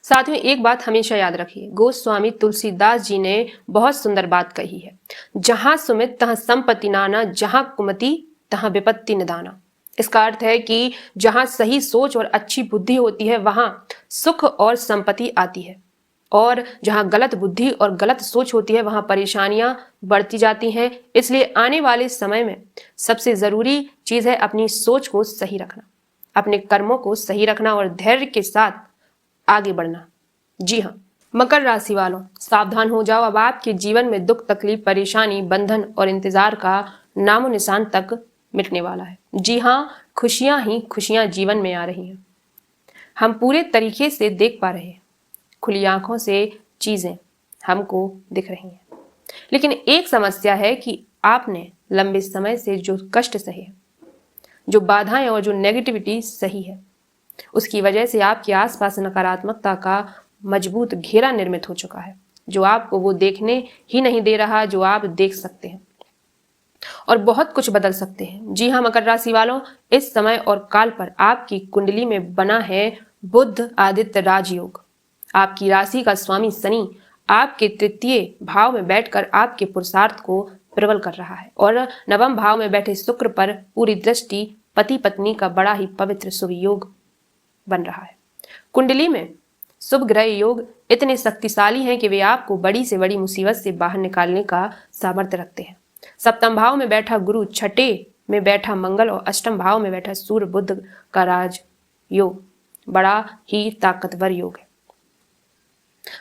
साथियों, एक बात हमेशा याद रखिए, गोस्वामी तुलसीदास जी ने बहुत सुंदर बात कही है, जहां सुमित तहां संपत्ति नाना, जहां कुमति तहां विपत्ति निदाना। इसका अर्थ है कि जहां सही सोच और अच्छी बुद्धि होती है वहां सुख और संपत्ति आती है, और जहां गलत बुद्धि और गलत सोच होती है वहां परेशानियां बढ़ती जाती हैं। इसलिए आने वाले समय में सबसे जरूरी चीज है अपनी सोच को सही रखना, अपने कर्मों को सही रखना और धैर्य के साथ आगे बढ़ना। जी हाँ, मकर राशि वालों, सावधान हो जाओ। अब आपके जीवन में दुख, तकलीफ, परेशानी, बंधन और इंतजार का नामो निशान तक मिटने वाला है। जी हाँ, खुशियां ही खुशियां जीवन में आ रही हैं। हम पूरे तरीके से देख पा रहे हैं, खुली आंखों से चीजें हमको दिख रही हैं। लेकिन एक समस्या है कि आपने लंबे समय से जो कष्ट सहे, जो बाधाएं और जो नेगेटिविटी सही है, उसकी वजह से आपके आसपास नकारात्मकता का मजबूत घेरा निर्मित हो चुका है, जो आपको वो देखने ही नहीं दे रहा जो आप देख सकते हैं और बहुत कुछ बदल सकते हैं। जी हाँ मकर राशि वालों, इस समय और काल पर आपकी कुंडली में बना है बुध आदित्य राजयोग। आपकी राशि का स्वामी शनि आपके तृतीय भाव में बैठकर आपके पुरुषार्थ को प्रबल कर रहा है, और नवम भाव में बैठे शुक्र पर पूरी दृष्टि पति पत्नी का बड़ा ही पवित्र शुभ योग बन रहा है। कुंडली में शुभ ग्रह योग इतने शक्तिशाली हैं कि वे आपको बड़ी से बड़ी मुसीबत से बाहर निकालने का सामर्थ्य रखते हैं। सप्तम भाव में बैठा गुरु, छठे में बैठा मंगल और अष्टम भाव में बैठा सूर्य बुध का राज योग बड़ा ही ताकतवर योग है।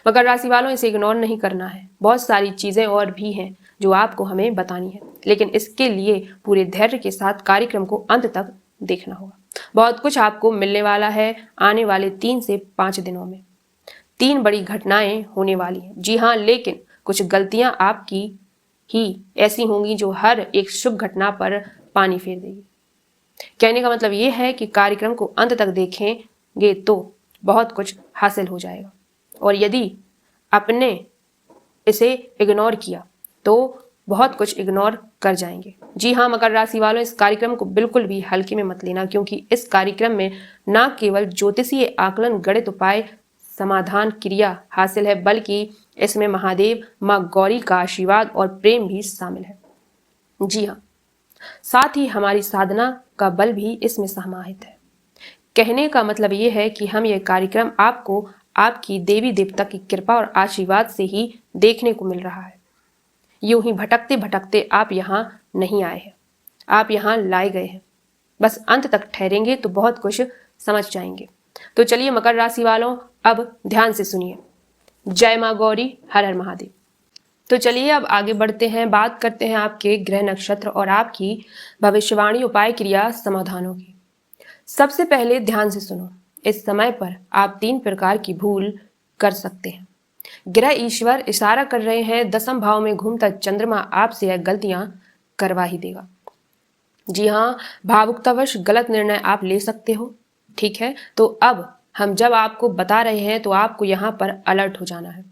मकर राशि वालों, इसे इग्नोर नहीं करना है। बहुत सारी चीजें और भी हैं जो आपको हमें बतानी है, लेकिन इसके लिए पूरे धैर्य के साथ कार्यक्रम को अंत तक देखना होगा। बहुत कुछ आपको मिलने वाला है आने वाले 3 से 5 दिनों में। 3 बड़ी घटनाएं होने वाली हैं। जी हाँ, लेकिन कुछ गलतियां आपकी ही ऐसी होंगी जो हर एक शुभ घटना पर पानी फेर देगी। कहने का मतलब ये है कि कार्यक्रम को अंत तक देखेंगे तो बहुत कुछ हासिल हो जाएगा, और यदि आपने इसे इग्नोर किया तो बहुत कुछ इग्नोर कर जाएंगे। जी हाँ मकर राशि वालों, इस कार्यक्रम को बिल्कुल भी हल्के में मत लेना, क्योंकि इस कार्यक्रम में न केवल ज्योतिषीय आकलन, गणित उपाय, समाधान क्रिया हासिल है, बल्कि इसमें महादेव, माँ गौरी का आशीर्वाद और प्रेम भी शामिल है। जी हाँ, साथ ही हमारी साधना का बल भी इसमें समाहित है। कहने का मतलब ये है कि हम ये कार्यक्रम आपको आपकी देवी देवता की कृपा और आशीर्वाद से ही देखने को मिल रहा है। यूं ही भटकते भटकते आप यहाँ नहीं आए हैं, आप यहाँ लाए गए हैं। बस अंत तक ठहरेंगे तो बहुत कुछ समझ जाएंगे। तो चलिए मकर राशि वालों, अब ध्यान से सुनिए। जय माँ गौरी, हर हर महादेव। तो चलिए अब आगे बढ़ते हैं, बात करते हैं आपके ग्रह नक्षत्र और आपकी भविष्यवाणी, उपाय, क्रिया, समाधानों की। सबसे पहले ध्यान से सुनो, इस समय पर आप 3 प्रकार की भूल कर सकते हैं। ग्रह ईश्वर इशारा कर रहे हैं, 10वें भाव में घूमता चंद्रमा आपसे यह गलतियां करवा ही देगा। जी हाँ, भावुकतावश गलत निर्णय आप ले सकते हो। ठीक है, तो अब हम जब आपको बता रहे हैं तो आपको यहाँ पर अलर्ट हो जाना है।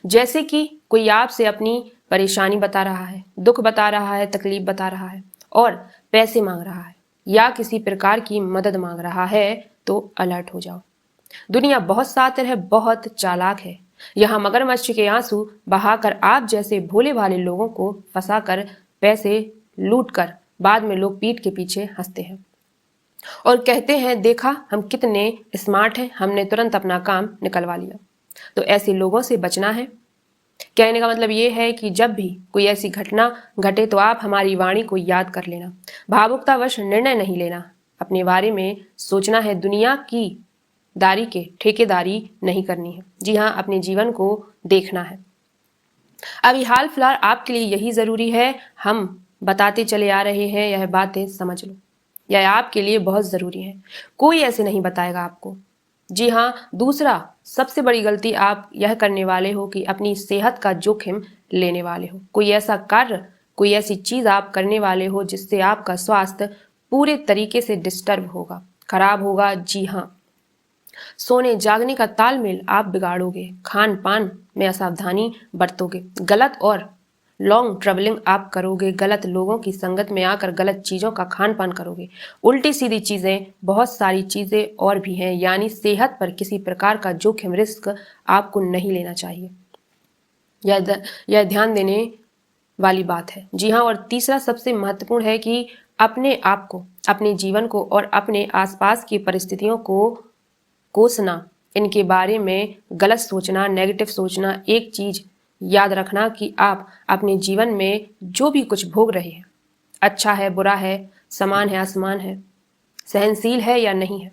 जैसे कि कोई आपसे अपनी परेशानी बता रहा है, दुख बता रहा है, तकलीफ बता रहा है और पैसे मांग रहा है या किसी प्रकार की मदद मांग रहा है, तो अलर्ट हो जाओ। दुनिया बहुत शातिर है, बहुत चालाक है। यहाँ मगरमच्छ के आंसू बहाकर आप जैसे भोले भाले लोगों को फंसाकर पैसे लूट कर बाद में लोग पीठ के पीछे हंसते हैं और कहते हैं, देखा हम कितने स्मार्ट हैं, हमने तुरंत अपना काम निकलवा लिया। तो ऐसे लोगों से बचना है। कहने का मतलब ये है कि जब भी कोई ऐसी घटना घटे तो आप हमारी वाणी को याद कर लेना। भावुकतावश निर्णय नहीं लेना, अपने बारे में सोचना है, दुनिया की दारी के ठेकेदारी नहीं करनी है। जी हाँ, अपने जीवन को देखना है। अभी हाल फिलहाल आपके लिए यही जरूरी है, हम बताते चले आ रहे हैं, यह बातें समझ लो, यह आपके लिए बहुत जरूरी है। कोई ऐसे नहीं बताएगा आपको। जी हाँ, दूसरा सबसे बड़ी गलती आप यह करने वाले हो कि अपनी सेहत का जोखिम लेने वाले हो। कोई ऐसा कार्य, कोई ऐसी चीज आप करने वाले हो जिससे आपका स्वास्थ्य पूरे तरीके से डिस्टर्ब होगा, खराब होगा। जी हाँ, सोने जागने का तालमेल आप बिगाड़ोगे, खान पान में असावधानी बरतोगे, गलत और लॉन्ग ट्रेवलिंग आप करोगे, गलत लोगों की संगत में आकर गलत चीज़ों का खान पान करोगे, उल्टी सीधी चीज़ें, बहुत सारी चीज़ें और भी हैं। यानी सेहत पर किसी प्रकार का जोखिम रिस्क आपको नहीं लेना चाहिए। यह ध्यान देने वाली बात है। जी हाँ, और तीसरा सबसे महत्वपूर्ण है कि अपने आप को, अपने जीवन को और अपने आसपास की परिस्थितियों को कोसना, इनके बारे में गलत सोचना, नेगेटिव सोचना। एक चीज याद रखना कि आप अपने जीवन में जो भी कुछ भोग रहे हैं, अच्छा है, बुरा है, समान है, असमान है, सहनशील है या नहीं है,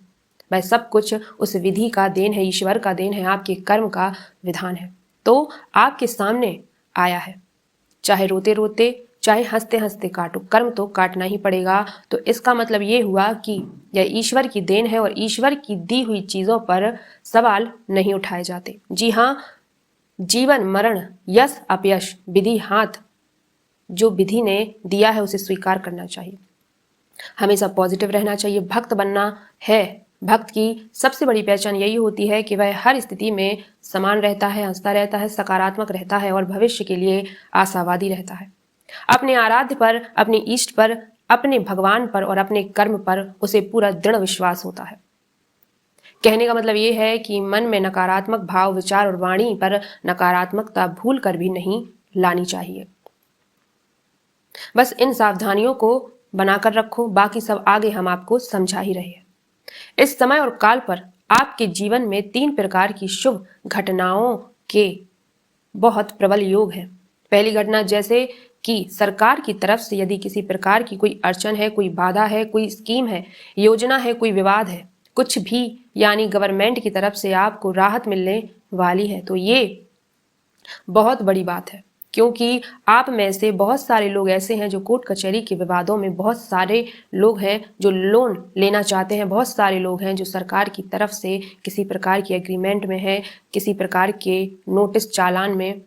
वह सब कुछ उस विधि का देन है, ईश्वर का देन है, आपके कर्म का विधान है। तो आपके सामने आया है, चाहे रोते रोते, चाहे हंसते हंसते काटो, कर्म तो काटना ही पड़ेगा। तो इसका मतलब ये हुआ कि यह ईश्वर की देन है और ईश्वर की दी हुई चीज़ों पर सवाल नहीं उठाए जाते। जी हाँ, जीवन मरण, यश अपयश, विधि हाथ, जो विधि ने दिया है उसे स्वीकार करना चाहिए। हमेशा पॉजिटिव रहना चाहिए। भक्त बनना है, भक्त की सबसे बड़ी पहचान यही होती है कि वह हर स्थिति में समान रहता है, हंसता रहता है, सकारात्मक रहता है और भविष्य के लिए आशावादी रहता है। अपने आराध्य पर, अपने इष्ट पर, अपने भगवान पर और अपने कर्म पर उसे पूरा दृढ़ विश्वास होता है। कहने का मतलब ये है कि मन में नकारात्मक भाव, विचार और वाणी पर नकारात्मकता भूल कर भी नहीं लानी चाहिए। बस इन सावधानियों को बनाकर रखो, बाकी सब आगे हम आपको समझा ही रहे हैं। इस समय और काल पर आपके जीवन में 3 प्रकार की शुभ घटनाओं के बहुत प्रबल योग है। पहली घटना, जैसे कि सरकार की तरफ से यदि किसी प्रकार की कोई अड़चन है, कोई बाधा है, कोई स्कीम है, योजना है, कोई विवाद है, कुछ भी, यानी गवर्नमेंट की तरफ से आपको राहत मिलने वाली है, तो ये बहुत बड़ी बात है। क्योंकि आप में से बहुत सारे लोग ऐसे हैं जो कोर्ट कचहरी के विवादों में, बहुत सारे लोग हैं जो लोन लेना चाहते हैं, बहुत सारे लोग हैं जो सरकार की तरफ से किसी प्रकार की एग्रीमेंट में है, किसी प्रकार के नोटिस चालान में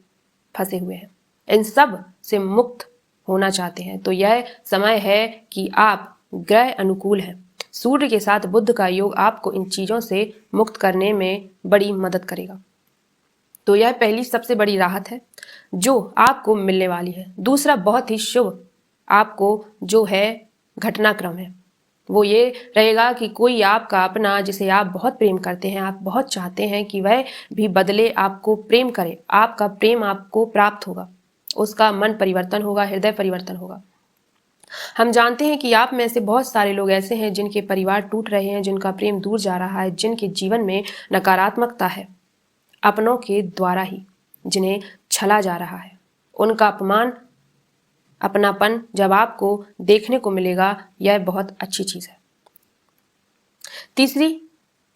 फंसे हुए हैं, इन सब से मुक्त होना चाहते हैं। तो यह समय है कि आप, ग्रह अनुकूल है, सूर्य के साथ बुध का योग आपको इन चीज़ों से मुक्त करने में बड़ी मदद करेगा। तो यह पहली सबसे बड़ी राहत है जो आपको मिलने वाली है। दूसरा बहुत ही शुभ आपको जो है घटनाक्रम है, वो ये रहेगा कि कोई आपका अपना, जिसे आप बहुत प्रेम करते हैं, आप बहुत चाहते हैं कि वह भी बदले आपको प्रेम करे, आपका प्रेम आपको प्राप्त होगा, उसका मन परिवर्तन होगा, हृदय परिवर्तन होगा। हम जानते हैं कि आप में से बहुत सारे लोग ऐसे हैं जिनके परिवार टूट रहे हैं, जिनका प्रेम दूर जा रहा है, जिनके जीवन में नकारात्मकता है, अपनों के द्वारा ही जिन्हें छला जा रहा है। उनका अपमान, अपनापन जब आपको देखने को मिलेगा, यह बहुत अच्छी चीज है। तीसरी,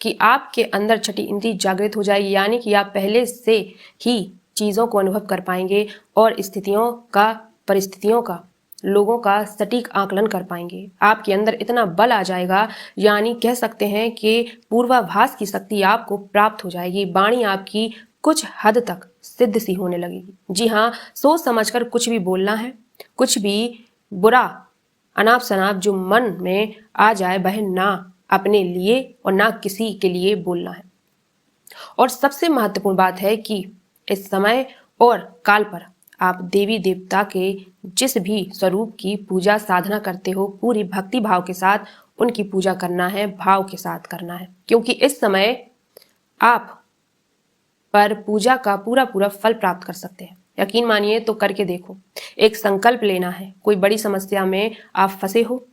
कि आपके अंदर छठी इंद्री जागृत हो जाएगी, यानी कि आप पहले से ही चीजों को अनुभव कर पाएंगे और स्थितियों का, परिस्थितियों का, लोगों का सटीक आकलन कर पाएंगे। आपके अंदर इतना बल आ जाएगा, यानी कह सकते हैं कि पूर्वाभास की शक्ति आपको प्राप्त हो जाएगी। वाणी आपकी कुछ हद तक सिद्ध सी होने लगेगी। जी हाँ, सोच समझकर कुछ भी बोलना है, कुछ भी बुरा अनाप शनाप जो मन में आ जाए वह ना अपने लिए और ना किसी के लिए बोलना है। और सबसे महत्वपूर्ण बात है कि इस समय और काल पर आप देवी देवता के जिस भी स्वरूप की पूजा साधना करते हो, पूरी भक्ति भाव के साथ उनकी पूजा करना है, भाव के साथ करना है, क्योंकि इस समय आप पर पूजा का पूरा पूरा फल प्राप्त कर सकते हैं। यकीन मानिए तो करके देखो। एक संकल्प लेना है, कोई बड़ी समस्या में आप फंसे हो,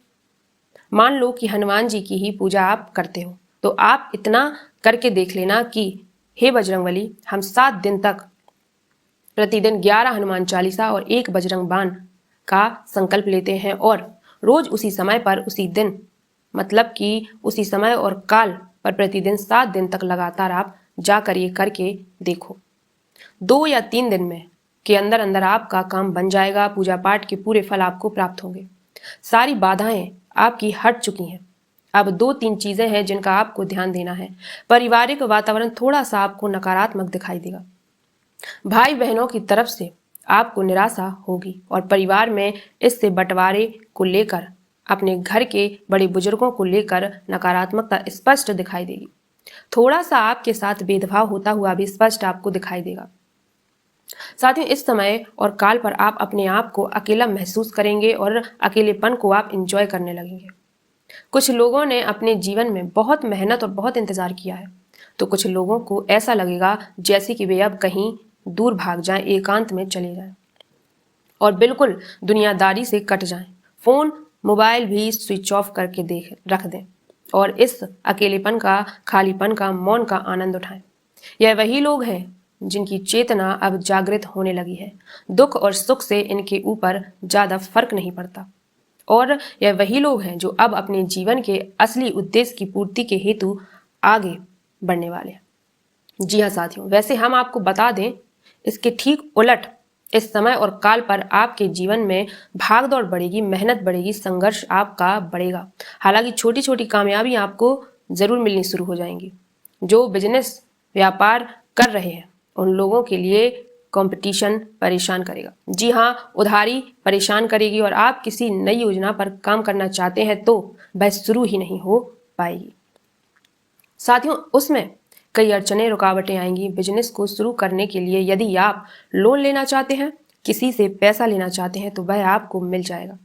मान लो कि हनुमान जी की ही पूजा आप करते हो, तो आप इतना करके देख लेना कि हे बजरंगबली, हम 7 दिन तक प्रतिदिन 11 हनुमान चालीसा और 1 बजरंग बाण का संकल्प लेते हैं और रोज उसी समय पर, उसी दिन, मतलब कि उसी समय और काल पर प्रतिदिन 7 दिन तक लगातार आप जाकर ये करके देखो। 2 या 3 दिन में के अंदर अंदर आपका काम बन जाएगा, पूजा पाठ के पूरे फल आपको प्राप्त होंगे, सारी बाधाएं आपकी हट चुकी हैं। अब 2-3 चीजें हैं जिनका आपको ध्यान देना है। पारिवारिक वातावरण थोड़ा सा आपको नकारात्मक दिखाई देगा, भाई बहनों की तरफ से आपको निराशा होगी और परिवार में इससे बंटवारे को लेकर, अपने घर के बड़े बुजुर्गों को लेकर नकारात्मकता स्पष्ट दिखाई देगी। थोड़ा सा आपके साथ भेदभाव होता हुआ भी स्पष्ट आपको दिखाई देगा। साथियों, इस समय और काल पर आप अपने आप को अकेला महसूस करेंगे और अकेलेपन को आप इंजॉय करने लगेंगे। कुछ लोगों ने अपने जीवन में बहुत मेहनत और बहुत इंतजार किया है, तो कुछ लोगों को ऐसा लगेगा जैसे कि वे अब कहीं दूर भाग जाएं, एकांत में चले जाएं और बिल्कुल दुनियादारी से कट जाएं। फोन मोबाइल भी स्विच ऑफ करके देख रख दें और इस अकेलेपन का, खालीपन का, मौन का आनंद उठाएं। यह वही लोग हैं जिनकी चेतना अब जागृत होने लगी है। दुख और सुख से इनके ऊपर ज्यादा फर्क नहीं पड़ता और यह वही लोग हैं जो अब अपने जीवन के असली उद्देश्य की पूर्ति के हेतु आगे बढ़ने वाले हैं। जी हाँ साथियों, वैसे हम आपको बता दें, इसके ठीक उलट इस समय और काल पर आपके जीवन में भाग दौड़ बढ़ेगी, मेहनत बढ़ेगी, संघर्ष आपका बढ़ेगा। हालांकि छोटी छोटी कामयाबी आपको जरूर मिलनी शुरू हो जाएंगी। जो बिजनेस व्यापार कर रहे हैं उन लोगों के लिए कंपटीशन परेशान करेगा। जी हाँ, उधारी परेशान करेगी और आप किसी नई योजना पर काम करना चाहते हैं तो वह शुरू ही नहीं हो पाएगी। साथियों, उसमें कई अड़चने, रुकावटें आएंगी। बिजनेस को शुरू करने के लिए यदि आप लोन लेना चाहते हैं, किसी से पैसा लेना चाहते हैं तो वह आपको मिल जाएगा,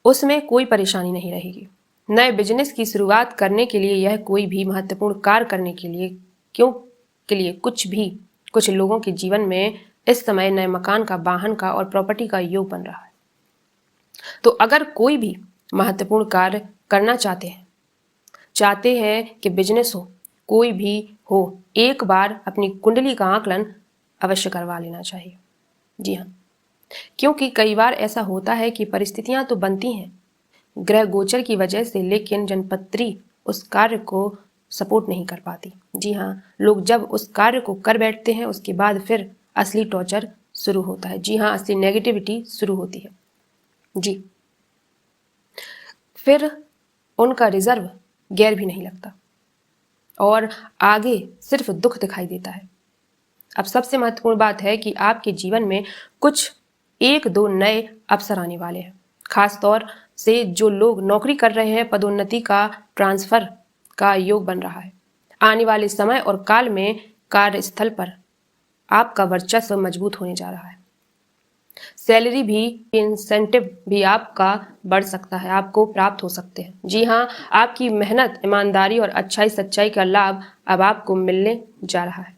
उसमें कोई परेशानी नहीं रहेगी। नए बिजनेस की शुरुआत करने के लिए, यह कोई भी महत्वपूर्ण कार्य करने के लिए कुछ लोगों के जीवन में इस समय नए मकान का, वाहन का और प्रॉपर्टी का योग बन रहा है। तो अगर कोई भी महत्वपूर्ण कार्य करना चाहते हैं कि बिजनेस हो, कोई भी हो, एक बार अपनी कुंडली का आकलन अवश्य करवा लेना चाहिए। जी हाँ, क्योंकि कई बार ऐसा होता है कि परिस्थितियां तो बनती हैं ग्रह गोचर की वजह से, लेकिन जनपत्री उस कार्य को सपोर्ट नहीं कर पाती। जी हाँ, लोग जब उस कार्य को कर बैठते हैं उसके बाद फिर असली टॉर्चर शुरू होता है। जी हाँ, असली नेगेटिविटी शुरू होती है। जी, फिर उनका रिजर्व गैर भी नहीं लगता और आगे सिर्फ दुख दिखाई देता है। अब सबसे महत्वपूर्ण बात है कि आपके जीवन में कुछ 1-2 नए अवसर आने वाले हैं। खास तौर से जो लोग नौकरी कर रहे हैं, पदोन्नति का, ट्रांसफर का योग बन रहा है। आने वाले समय और काल में कार्यस्थल पर आपका वर्चस्व मजबूत होने जा रहा है। सैलरी भी, इंसेंटिव भी आपका बढ़ सकता है, आपको प्राप्त हो सकते हैं। जी हाँ, आपकी मेहनत, ईमानदारी और अच्छाई सच्चाई का लाभ अब आपको मिलने जा रहा है।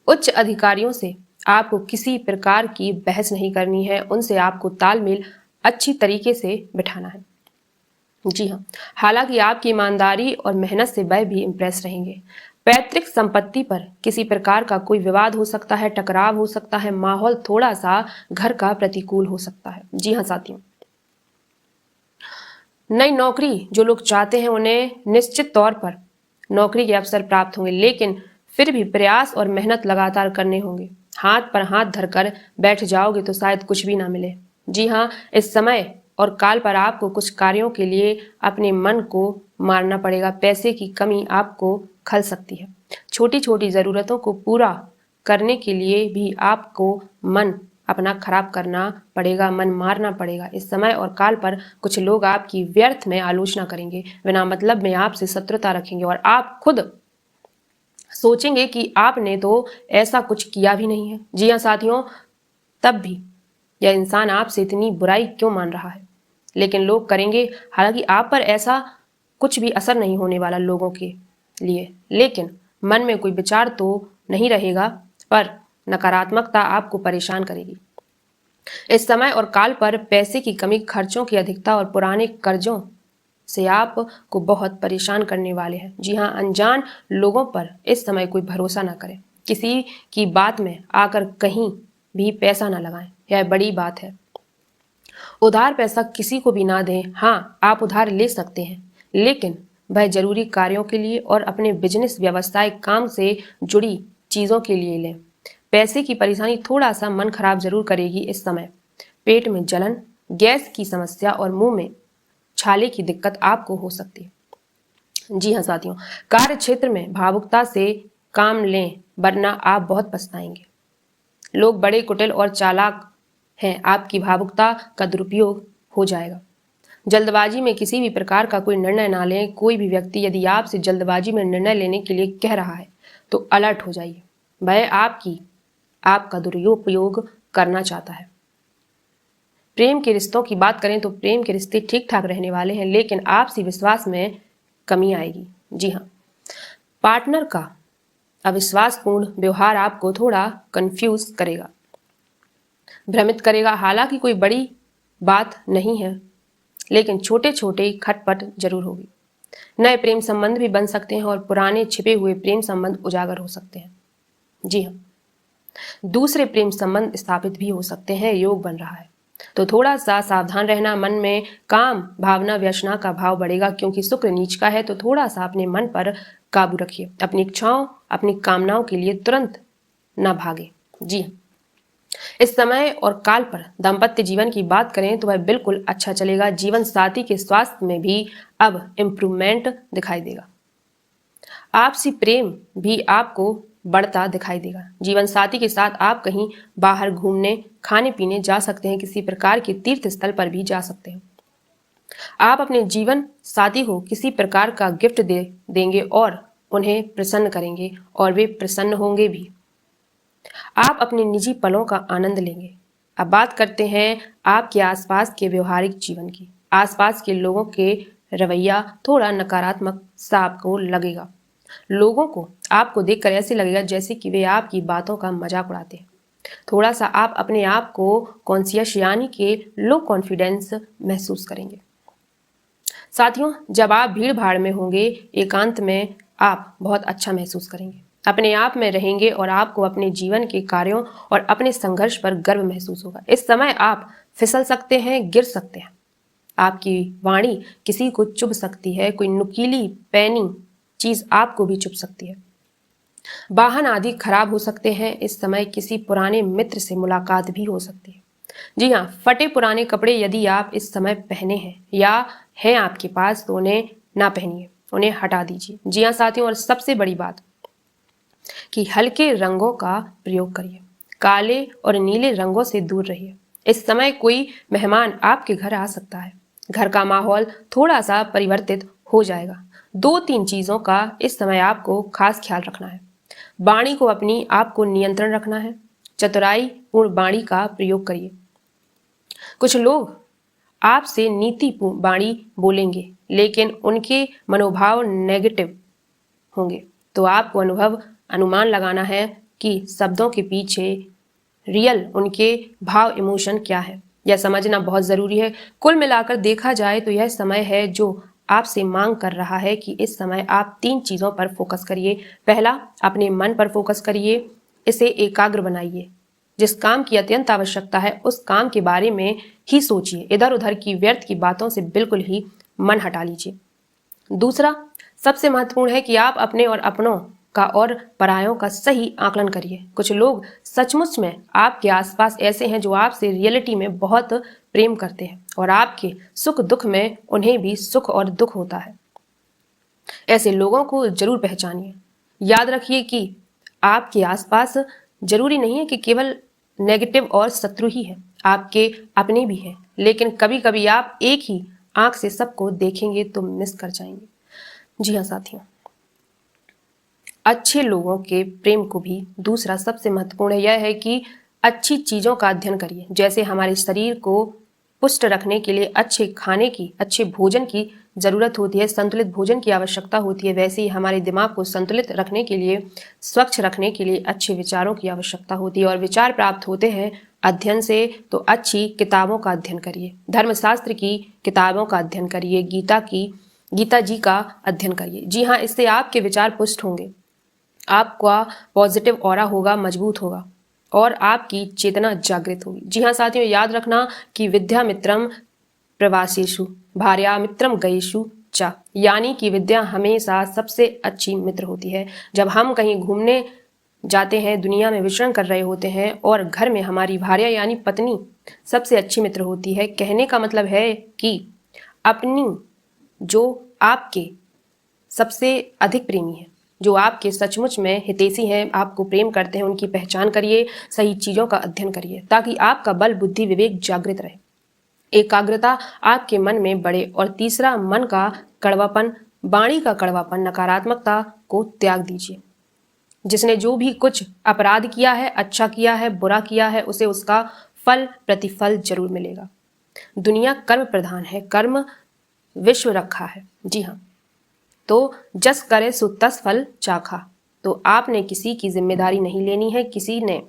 उच्च अधिकारियों से आपको किसी प्रकार की बहस नहीं करनी है, उनसे आपको तालमेल अच्छी तरीके से बिठाना है। जी हाँ, हालांकि आपकी ईमानदारी और मेहनत से वह भी इम्प्रेस रहेंगे। पैतृक संपत्ति पर किसी प्रकार का कोई विवाद हो सकता है, टकराव हो सकता है, माहौल थोड़ा सा घर का प्रतिकूल हो सकता है। जी हाँ साथियों, नई नौकरी जो लोग चाहते हैं उन्हें निश्चित तौर पर नौकरी के अवसर प्राप्त होंगे, लेकिन फिर भी प्रयास और मेहनत लगातार करने होंगे। हाथ पर हाथ धरकर बैठ जाओगे तो शायद कुछ भी ना मिले। जी हाँ, इस समय और काल पर आपको कुछ कार्यों के लिए अपने मन को मारना पड़ेगा। पैसे की कमी आपको खल सकती है। छोटी छोटी जरूरतों को पूरा करने के लिए भी आपको मन अपना खराब करना पड़ेगा, मन मारना पड़ेगा। इस समय और काल पर कुछ लोग आपकी व्यर्थ में आलोचना करेंगे, बिना मतलब में आपसे शत्रुता रखेंगे और आप खुद सोचेंगे कि आपने तो ऐसा कुछ किया भी नहीं है। जी हाँ साथियों, तब भी यह इंसान आपसे इतनी बुराई क्यों मान रहा है, लेकिन लोग करेंगे। हालांकि आप पर ऐसा कुछ भी असर नहीं होने वाला लोगों के लिए, लेकिन मन में कोई विचार तो नहीं रहेगा, पर नकारात्मकता आपको परेशान करेगी। इस समय और काल पर पैसे की कमी, खर्चों की अधिकता और पुराने कर्जों से आपको बहुत परेशान करने वाले हैं। जी हाँ, अनजान लोगों पर इस समय कोई भरोसा ना करें। किसी की बात में आकर कहीं भी पैसा ना लगाएं, यह बड़ी बात है। उधार पैसा किसी को भी ना दें। हाँ, आप उधार ले सकते हैं, लेकिन वह जरूरी कार्यों के लिए और अपने बिजनेस, व्यवसाय, काम से जुड़ी चीजों के लिए लें। पैसे की परेशानी थोड़ा सा मन खराब जरूर करेगी इस समय। पेट में जलन, गैस की समस्या और मुंह में छाले की दिक्कत आपको हो सकती है। जी हाँ साथियों, कार्य क्षेत्र में भावुकता से काम लें, वरना आप बहुत पछताएंगे। लोग बड़े कुटिल और चालाक हैं, आपकी भावुकता का दुरुपयोग हो जाएगा। जल्दबाजी में किसी भी प्रकार का कोई निर्णय ना लें। कोई भी व्यक्ति यदि आपसे जल्दबाजी में निर्णय लेने के लिए कह रहा है तो अलर्ट हो जाइए। वह आपकी आपका दुरुपयोग करना चाहता है। प्रेम के रिश्तों की बात करें तो प्रेम के रिश्ते ठीक ठाक रहने वाले हैं, लेकिन आपसी विश्वास में कमी आएगी। जी हाँ, पार्टनर का अविश्वासपूर्ण व्यवहार आपको थोड़ा कंफ्यूज करेगा, भ्रमित करेगा। हालांकि कोई बड़ी बात नहीं है, लेकिन छोटे छोटे खटपट जरूर होगी। नए प्रेम संबंध भी बन सकते हैं और पुराने छिपे हुए प्रेम संबंध उजागर हो सकते हैं। जी हाँ, दूसरे प्रेम संबंध स्थापित भी हो सकते हैं, योग बन रहा है। तो थोड़ा सा सावधान रहना। मन में काम भावना व्यसना का भाव बढ़ेगा, क्योंकि शुक्र नीच का है। तो थोड़ा सा अपने मन पर काबू रखिए। अपनी इच्छाओं अपनी कामनाओं के लिए तुरंत न भागे। जी, इस समय और काल पर दाम्पत्य जीवन की बात करें तो वह बिल्कुल अच्छा चलेगा। जीवन साथी के स्वास्थ्य में भी अब इम्प्रूवमेंट दिखाई देगा। आपसी प्रेम भी आपको बढ़ता दिखाई देगा। जीवन साथी के साथ आप कहीं बाहर घूमने खाने पीने जा सकते हैं, किसी प्रकार के तीर्थ स्थल पर भी जा सकते हैं। आप अपने जीवन साथी को किसी प्रकार का गिफ्ट देंगे और उन्हें प्रसन्न करेंगे और वे प्रसन्न होंगे भी। आप अपने निजी पलों का आनंद लेंगे। अब बात करते हैं आपके आसपास के व्यवहारिक जीवन की। आसपास के लोगों के रवैया थोड़ा नकारात्मक सा आपको लगेगा। लोगों को आपको देखकर ऐसे लगेगा जैसे कि वे आपकी बातों का मजाक उड़ाते हैं। थोड़ा सा आप अपने आप को कॉन्शियस यानी कि लो कॉन्फिडेंस महसूस करेंगे। साथियों, जब आप भीड़ भाड़ में होंगे, एकांत में, आप बहुत अच्छा महसूस करेंगे, अपने आप में रहेंगे और आपको अपने जीवन के कार्यों और अपने संघर्ष पर गर्व महसूस होगा। इस समय आप फिसल सकते हैं, गिर सकते हैं। आपकी वाणी किसी को चुभ सकती है, कोई नुकीली पैनी चीज आपको भी चुभ सकती है। वाहन आदि खराब हो सकते हैं। इस समय किसी पुराने मित्र से मुलाकात भी हो सकती है। जी हाँ, फटे पुराने कपड़े यदि आप इस समय पहने हैं या हैं आपके पास तो उन्हें ना पहनिए, उन्हें हटा दीजिए। जी हाँ साथियों, और सबसे बड़ी बात कि हल्के रंगों का प्रयोग करिए। काले और नीले रंगों से दूर रहिए। इस समय कोई मेहमान आपके घर आ सकता है। घर का माहौल थोड़ा सा परिवर्तित हो जाएगा। 2-3 चीजों का इस समय आपको खास ख्याल रखना है। वाणी को अपनी आपको नियंत्रण रखना है। चतुराई पूर्ण वाणी का प्रयोग करिए। कुछ लोग आपसे नीति वाणी बोलेंगे, लेकिन उनके मनोभाव नेगेटिव होंगे। तो आपको अनुमान लगाना है कि शब्दों के पीछे रियल उनके भाव इमोशन क्या है, यह समझना बहुत जरूरी है। कुल मिलाकर देखा जाए तो यह समय है जो आपसे मांग कर रहा है कि इस समय आप 3 चीजों पर फोकस करिए। पहला, अपने मन पर फोकस करिए, इसे एकाग्र बनाइए। जिस काम की अत्यंत आवश्यकता है उस काम के बारे में ही सोचिए। इधर उधर की व्यर्थ की बातों से बिल्कुल ही मन हटा लीजिए। दूसरा, सबसे महत्वपूर्ण है कि आप अपने और अपनों का और परायों का सही आकलन करिए। कुछ लोग सचमुच में आपके आसपास ऐसे हैं जो आपसे रियलिटी में बहुत प्रेम करते हैं और आपके सुख दुख में उन्हें भी सुख और दुख होता है। ऐसे लोगों को जरूर पहचानिए। याद रखिए कि आपके आसपास जरूरी नहीं है कि केवल नेगेटिव और शत्रु ही है, आपके अपने भी हैं। लेकिन कभी कभी आप एक ही आंख से सबको देखेंगे तो मिस कर जाएंगे। जी हाँ साथियों, अच्छे लोगों के प्रेम को भी दूसरा सबसे महत्वपूर्ण यह है कि अच्छी चीजों का अध्ययन करिए। जैसे हमारे शरीर को पुष्ट रखने के लिए अच्छे खाने की, अच्छे भोजन की जरूरत होती है, संतुलित भोजन की आवश्यकता होती है, वैसे ही हमारे दिमाग को संतुलित रखने के लिए, स्वच्छ रखने के लिए अच्छे विचारों की आवश्यकता होती है। और विचार प्राप्त होते हैं अध्ययन से। तो अच्छी किताबों का अध्ययन करिए, धर्मशास्त्र की किताबों का अध्ययन करिए, गीता जी का अध्ययन करिए। जी हाँ, इससे आपके विचार पुष्ट होंगे, आपका पॉजिटिव ऑरा होगा, मजबूत होगा और आपकी चेतना जागृत होगी। जी हाँ साथियों, याद रखना कि विद्या मित्रम प्रवासेषु भार्या मित्रम गयेषु च, यानी कि विद्या हमेशा सबसे अच्छी मित्र होती है। जब हम कहीं घूमने जाते हैं, दुनिया में विचरण कर रहे होते हैं और घर में हमारी भार्या यानी पत्नी सबसे अच्छी मित्र होती है। कहने का मतलब है कि अपनी जो आपके सबसे अधिक प्रेमी है, जो आपके सचमुच में हितैषी हैं, आपको प्रेम करते हैं, उनकी पहचान करिए, सही चीजों का अध्ययन करिए ताकि आपका बल बुद्धि विवेक जागृत रहे, एकाग्रता आपके मन में बढ़े। और तीसरा, मन का कड़वापन, वाणी का कड़वापन, नकारात्मकता को त्याग दीजिए। जिसने जो भी कुछ अपराध किया है, अच्छा किया है, बुरा किया है, उसे उसका फल प्रतिफल जरूर मिलेगा। दुनिया कर्म प्रधान है, कर्म विश्व रखा है। जी हाँ, तो जस करे सो तस फल चाखा। तो आपने किसी की जिम्मेदारी नहीं लेनी है। किसी ने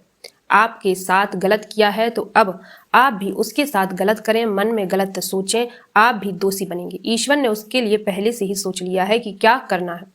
आपके साथ गलत किया है तो अब आप भी उसके साथ गलत करें, मन में गलत सोचें, आप भी दोषी बनेंगे। ईश्वर ने उसके लिए पहले से ही सोच लिया है कि क्या करना है।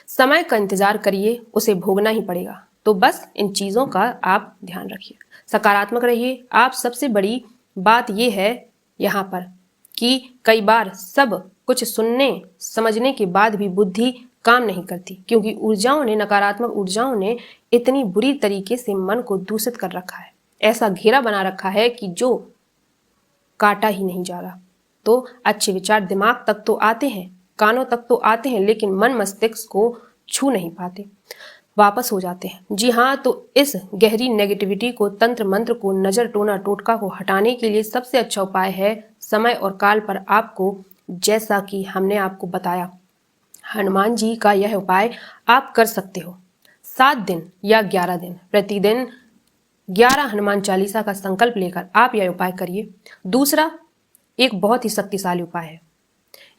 समय का इंतजार करिए, उसे भोगना ही पड़ेगा। तो बस इन चीज़ों का आप ध्यान रखिए, सकारात्मक रहिए। आप सबसे बड़ी बात यह है यहाँ पर कि कई बार सब कुछ सुनने समझने के बाद भी बुद्धि काम नहीं करती, क्योंकि ऊर्जाओं ने, नकारात्मक ऊर्जाओं ने इतनी बुरी तरीके से मन को दूषित कर रखा है, ऐसा घेरा बना रखा है कि जो काटा ही नहीं जा रहा। तो अच्छे विचार दिमाग तक तो आते हैं, कानों तक तो आते हैं, लेकिन मन मस्तिष्क को छू नहीं पाते, वापस हो जाते हैं। जी हाँ, तो इस गहरी नेगेटिविटी को, तंत्र मंत्र को, नजर टोना टोटका को हटाने के लिए सबसे अच्छा उपाय है समय और काल पर आपको, जैसा कि हमने आपको बताया, हनुमान जी का यह उपाय आप कर सकते हो। 7 दिन या 11 दिन प्रतिदिन 11 हनुमान चालीसा का संकल्प लेकर आप यह उपाय करिए। दूसरा एक बहुत ही शक्तिशाली उपाय है,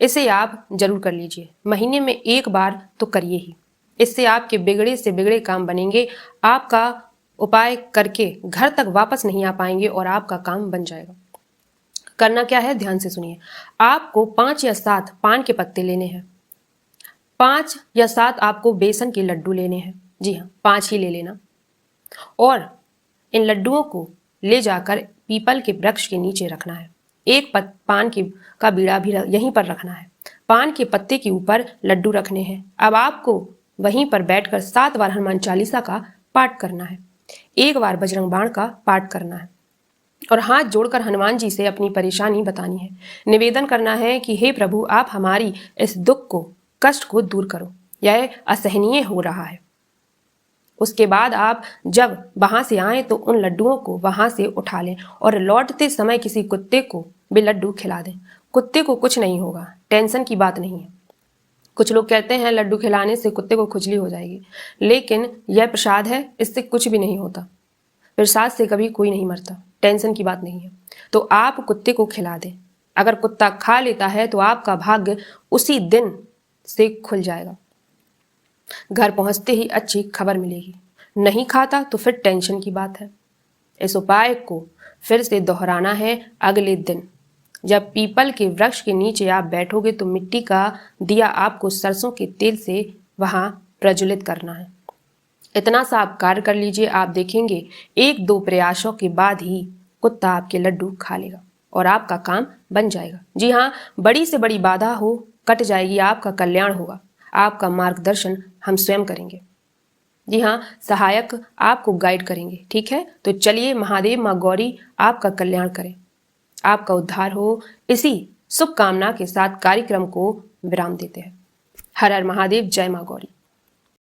इसे आप जरूर कर लीजिए। महीने में एक बार तो करिए ही, इससे आपके बिगड़े से बिगड़े काम बनेंगे। आपका उपाय करके घर तक वापस नहीं आ पाएंगे और आपका काम बन जाएगा। करना क्या है, ध्यान से सुनिए। आपको 5 या 7 पान के पत्ते लेने हैं, 5 या 7 आपको बेसन के लड्डू लेने हैं। जी हाँ, 5 ही ले लेना। और इन लड्डुओं को ले जाकर पीपल के वृक्ष के नीचे रखना है। एक पान का बीड़ा भी यहीं पर रखना है। पान के पत्ते के ऊपर लड्डू रखने हैं। अब आपको वहीं पर बैठकर 7 बार हनुमान चालीसा का पाठ करना है, 1 बार बजरंग बाण का पाठ करना है और हाथ जोड़कर हनुमान जी से अपनी परेशानी बतानी है। निवेदन करना है कि हे प्रभु, आप हमारी इस दुख को, कष्ट को दूर करो, यह असहनीय हो रहा है। उसके बाद आप जब वहां से आए तो उन लड्डुओं को वहां से उठा लें और लौटते समय किसी कुत्ते को भी लड्डू खिला दें। कुत्ते को कुछ नहीं होगा, टेंशन की बात नहीं है। कुछ लोग कहते हैं लड्डू खिलाने से कुत्ते को खुजली हो जाएगी, लेकिन यह प्रसाद है, इससे कुछ भी नहीं होता। प्रसाद से कभी कोई नहीं मरता, टेंशन की बात नहीं है। तो आप कुत्ते को खिला दें। अगर कुत्ता खा लेता है तो आपका भाग्य उसी दिन से खुल जाएगा, घर पहुंचते ही अच्छी खबर मिलेगी। नहीं खाता तो फिर टेंशन की बात है। इस उपाय को फिर से दोहराना है। अगले दिन जब पीपल के वृक्ष के नीचे आप बैठोगे तो मिट्टी का दिया आपको सरसों के तेल से वहां प्रज्वलित करना है। इतना सा आप कार्य कर लीजिए, आप देखेंगे 1-2 प्रयासों के बाद ही कुत्ता आपके लड्डू खा लेगा और आपका काम बन जाएगा। जी हाँ, बड़ी से बड़ी बाधा हो कट जाएगी, आपका कल्याण होगा, आपका मार्गदर्शन हम स्वयं करेंगे। जी हाँ, सहायक आपको गाइड करेंगे। ठीक है, तो चलिए महादेव माँ गौरी आपका कल्याण करें, आपका उद्धार हो। इसी शुभकामना के साथ कार्यक्रम को विराम देते हैं। हर हर महादेव, जय माँ गौरी।